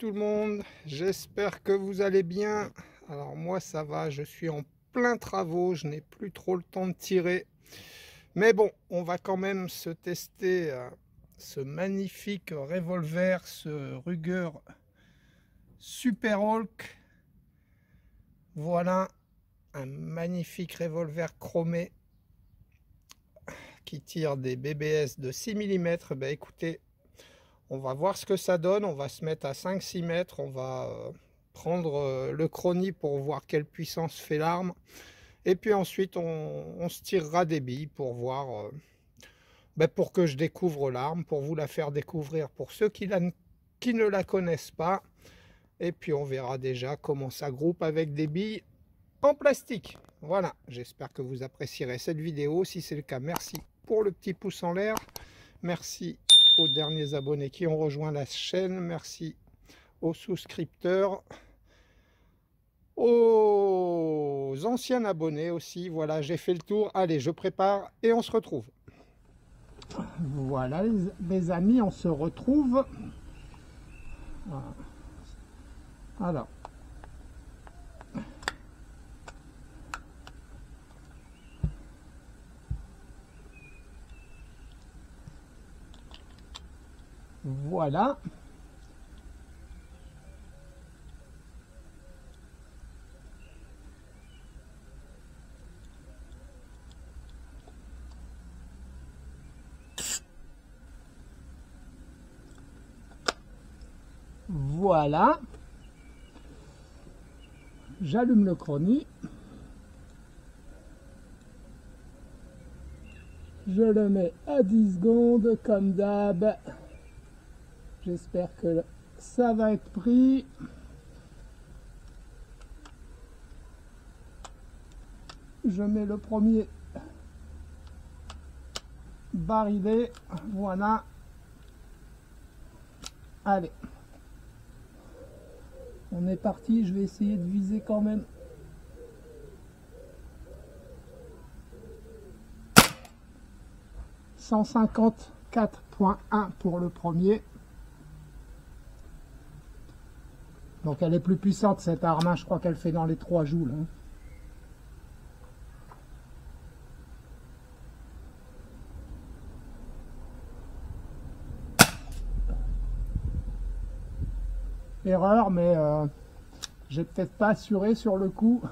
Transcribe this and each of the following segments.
tout le monde, j'espère que vous allez bien. Alors moi ça va, je suis en plein travaux, je n'ai plus trop le temps de tirer. Mais bon, on va quand même se tester ce magnifique revolver, ce Ruger Super Hulk. Voilà, un magnifique revolver chromé qui tire des BBS de 6 mm. Ben écoutez, on va voir ce que ça donne. On va se mettre à 5-6 mètres. On va prendre le chronie pour voir quelle puissance fait l'arme. Et puis ensuite, on se tirera des billes pour voir, pour que je découvre l'arme, pour vous la faire découvrir pour ceux qui ne la connaissent pas. Et puis on verra déjà comment ça groupe avec des billes en plastique. Voilà, j'espère que vous apprécierez cette vidéo. Si c'est le cas, merci pour le petit pouce en l'air. Merci aux derniers abonnés qui ont rejoint la chaîne. Merci aux souscripteurs, aux anciens abonnés aussi. Voilà, j'ai fait le tour. Allez, je prépare et on se retrouve. Voilà les amis, on se retrouve. Voilà. Alors. Voilà. Voilà. J'allume le chronie. Je le mets à 10 secondes comme d'hab. J'espère que ça va être pris. Je mets le premier barillet. Voilà. Allez. On est parti. Je vais essayer de viser quand même. « 154.1 pour le premier. Donc elle est plus puissante cette arme, hein. Je crois qu'elle fait dans les 3 joules. Hein. Erreur, mais j'ai peut-être pas assuré sur le coup.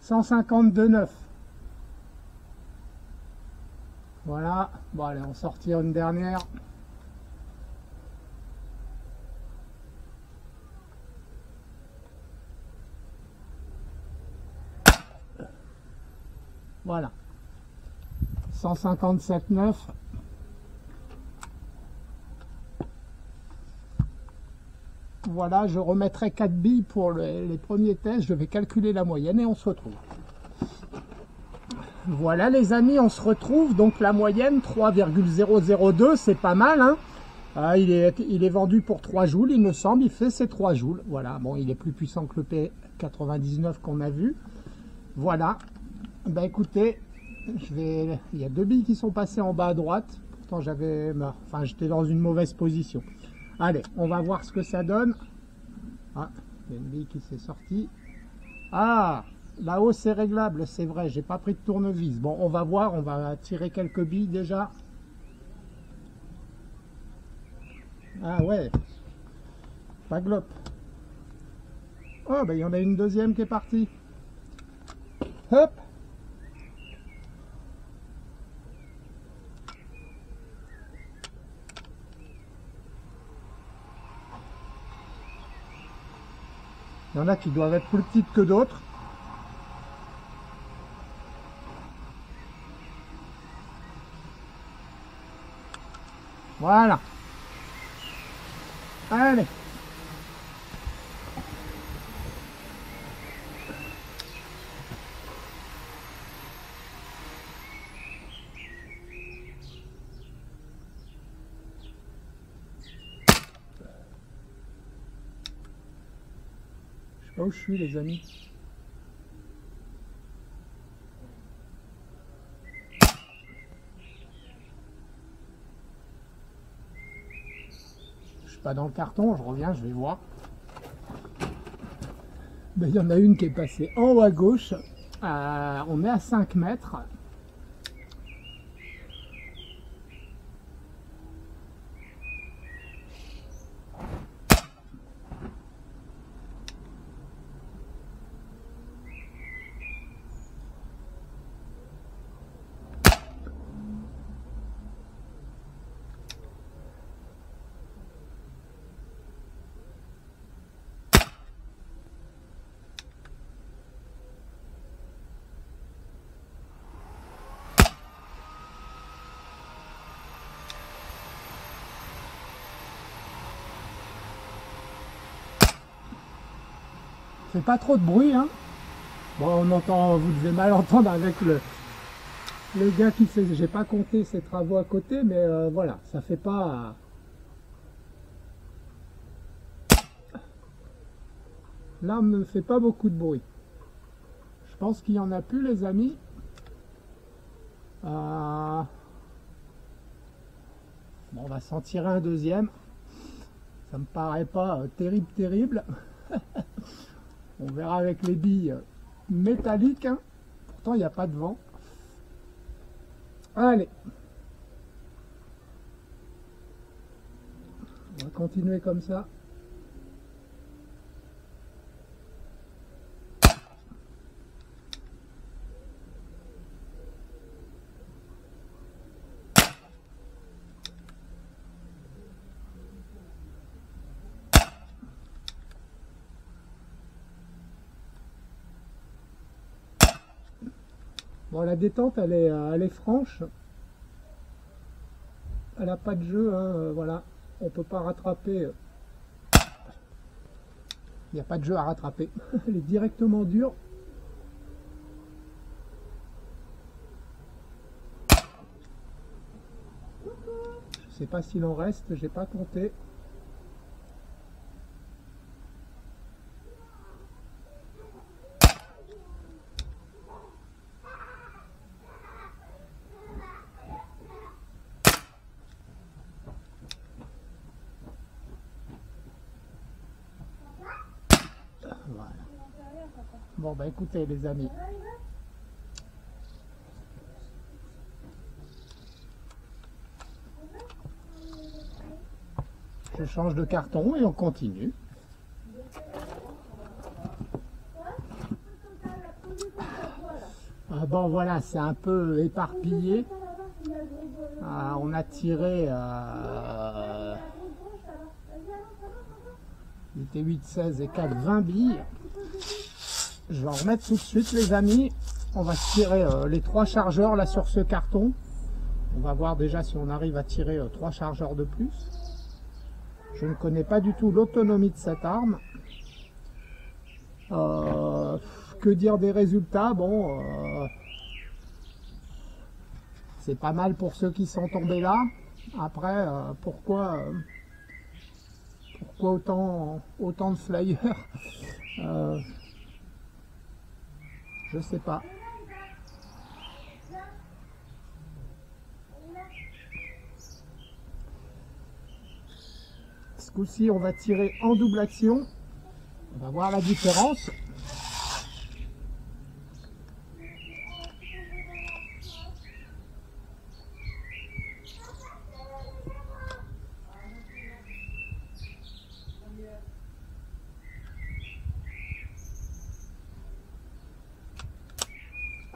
152,9. Voilà. Bon allez, on sortira une dernière. Voilà. 157,9. Voilà, je remettrai 4 billes pour les premiers tests. Je vais calculer la moyenne et on se retrouve. Voilà les amis, on se retrouve. Donc la moyenne 3,002, c'est pas mal. Hein. Il est vendu pour 3 joules, il me semble. Il fait ses 3 joules. Voilà, bon, il est plus puissant que le P99 qu'on a vu. Voilà. Ben écoutez, il y a 2 billes qui sont passées en bas à droite. Pourtant j'étais dans une mauvaise position. Allez, on va voir ce que ça donne. Ah, il y a une bille qui s'est sortie. Ah, là-haut c'est réglable, c'est vrai, j'ai pas pris de tournevis. Bon, on va voir, on va tirer quelques billes déjà. Ah ouais, pas glop. Oh, ben il y en a une deuxième qui est partie. Hop. Il y en a qui doivent être plus petites que d'autres. Voilà. Allez. Je sais pas où je suis les amis. pas dans le carton, je reviens, je vais voir. Ben, il y en a une qui est passée en haut à gauche. On est à 5 mètres. Fait pas trop de bruit, hein. Bon, on entend, vous devez mal entendre avec le gars qui fait, j'ai pas compté ses travaux à côté, mais voilà, ça fait pas. L'arme ne fait pas beaucoup de bruit. Je pense qu'il y en a plus, les amis. Bon, on va s'en tirer un deuxième. Ça me paraît pas terrible. On verra avec les billes métalliques, hein. Pourtant il n'y a pas de vent. Allez, on va continuer comme ça. Bon, la détente, elle est franche. Elle n'a pas de jeu, hein, voilà. On peut pas rattraper. Il n'y a pas de jeu à rattraper. Elle est directement dure. Je sais pas s'il en reste, j'ai pas compté. Voilà. Bon bah écoutez les amis. Je change de carton et on continue. Bon voilà, c'est un peu éparpillé. On a tiré il était 8, 16 et 4, 20 billes. Je vais en remettre tout de suite les amis. On va tirer les 3 chargeurs là sur ce carton. On va voir déjà si on arrive à tirer 3 chargeurs de plus. Je ne connais pas du tout l'autonomie de cette arme. Que dire des résultats? Bon, c'est pas mal pour ceux qui sont tombés là. Après, pourquoi autant de flyers? Je sais pas. Ce coup-ci, on va tirer en double action. On va voir la différence.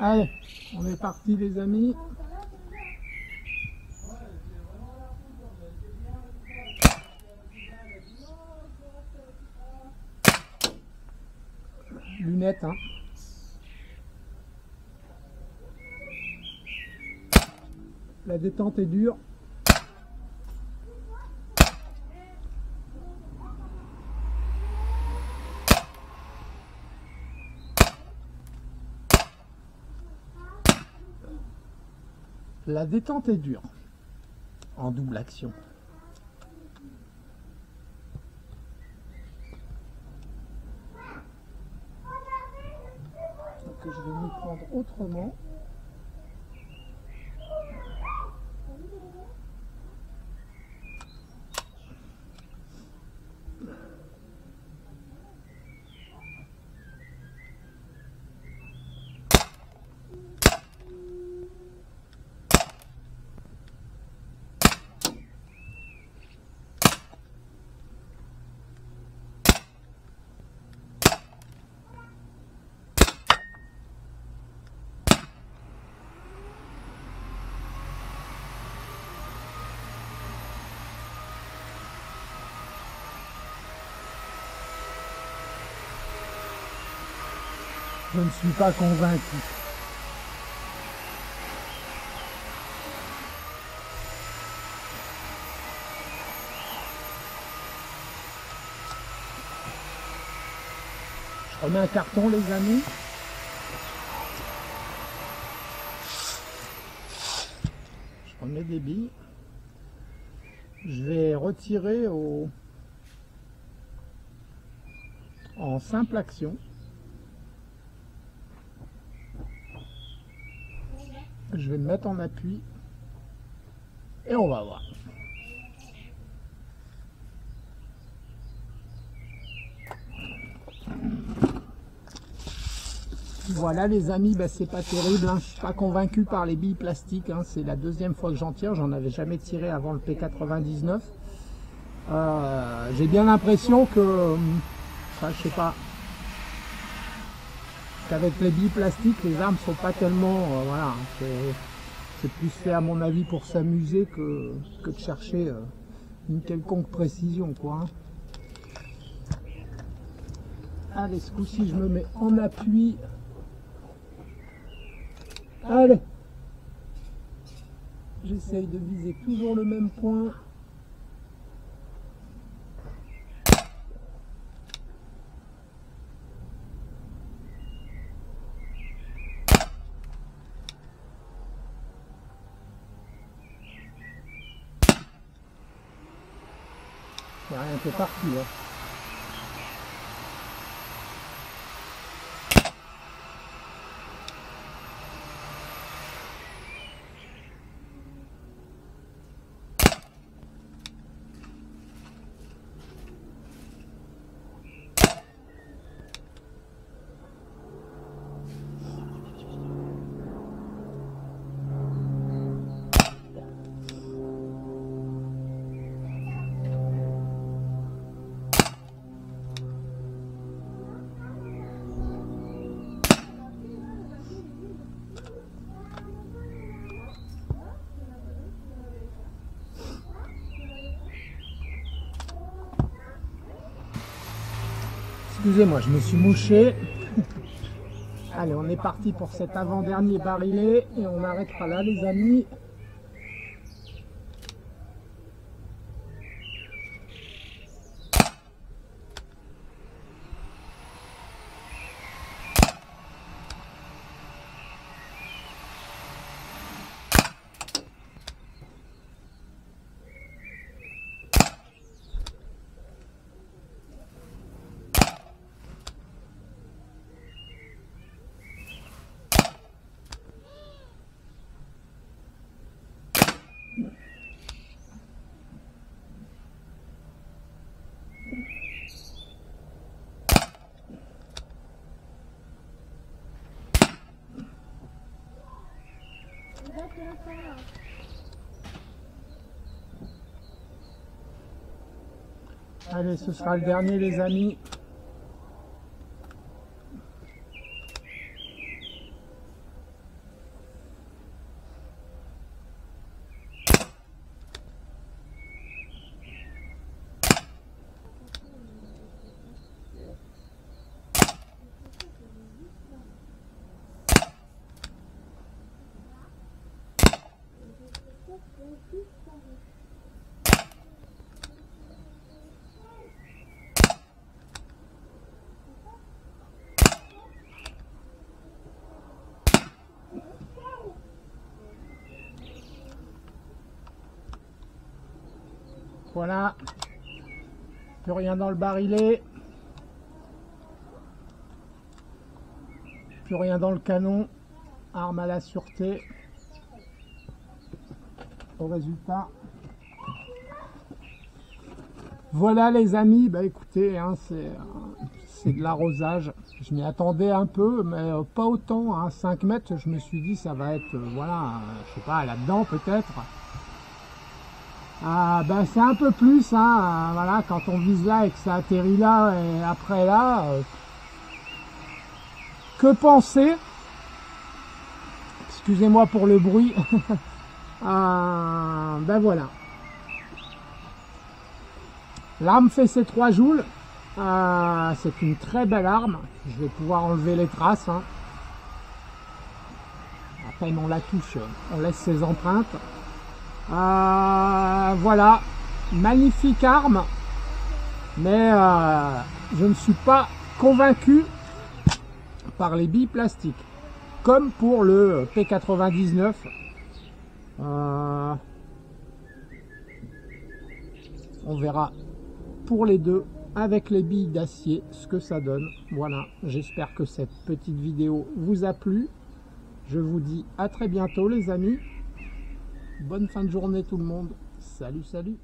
Allez, on est parti les amis. Lunettes, hein. La détente est dure. La détente est dure en double action. Donc je vais m'y prendre autrement. Je ne suis pas convaincu. Je remets un carton, les amis. Je remets des billes. Je vais retirer en simple action. Je vais me mettre en appui et on va voir. Voilà les amis, ben, c'est pas terrible, hein. Je suis pas convaincu par les billes plastiques, hein. C'est la deuxième fois que j'en tire, j'en avais jamais tiré avant le P99. J'ai bien l'impression que, enfin, je sais pas, qu'avec les billes plastiques, les armes sont pas tellement, voilà, c'est plus fait à mon avis pour s'amuser que de chercher une quelconque précision, quoi. Allez, ce coup-ci, je me mets en appui. Allez, j'essaye de viser toujours le même point. Il n'y a rien qui est parti, hein. Excusez-moi, je me suis mouché. Allez, on est parti pour cet avant-dernier barillet et on arrêtera là les amis. Allez, ce sera le dernier les amis. Voilà, plus rien dans le barillet, plus rien dans le canon, arme à la sûreté. Au résultat, voilà les amis, bah écoutez, hein, c'est de l'arrosage. Je m'y attendais un peu, mais pas autant, hein, 5 mètres, je me suis dit ça va être, voilà, je sais pas, là-dedans peut-être. Ben c'est un peu plus, hein, voilà, quand on vise là et que ça atterrit là et après là, que penser? Excusez-moi pour le bruit. Ben voilà. L'arme fait ses 3 joules. C'est une très belle arme. Je vais pouvoir enlever les traces. Hein. À peine on la touche, on laisse ses empreintes. Voilà, magnifique arme. Mais je ne suis pas convaincu par les billes plastiques. Comme pour le P99. On verra pour les deux avec les billes d'acier ce que ça donne. Voilà, j'espère que cette petite vidéo vous a plu. Je vous dis à très bientôt les amis. Bonne fin de journée tout le monde. Salut, salut.